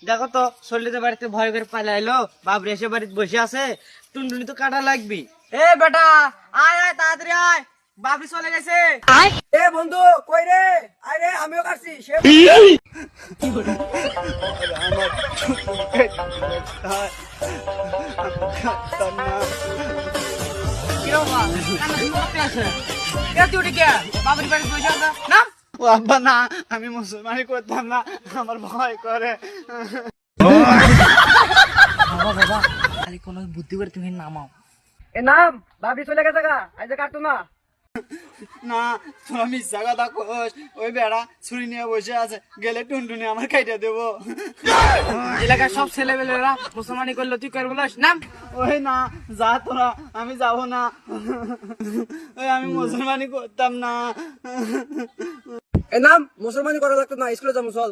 দেখো তো শরীরে বাড়িতে ভয় করে পালাইলো, বাবরি এসে বাড়িতে বসে আছে, টুনটুনি তো কাটা লাগবি। এ বেটা আয় আয় তাড়াতাড়ি আয়, বাবরি চলে গেছে। এ বন্ধু কই রে? আয় রে, আমিও কাটছি। বাবরি বাড়িতে বসে আছে না? ও আব্বা না, আমি মুসলমানি করতাম না, আমার ভয় করে। বাবা বাবা খালি কোন বুদ্ধি করে তুমি নামাও। এ নাম ভাবি চলে গেছে গা, আজ কাটতো না। না তোরা মিথ্যা কথা কোস, ওই বেড়া ছুরি নিয়ে বসে আছে, গেলে টুনটুনি আমার খাইটা দেবো। এলাকার সব ছেলেবেলেরা মুসলমানি করলো, তুই করবো নাম? ওই না, যা তোরা, আমি যাবো না, ওই আমি মুসলমানি করতাম না। এ নাম মুসলমানি করা লাগতো না, স্কুলে যাবো চল।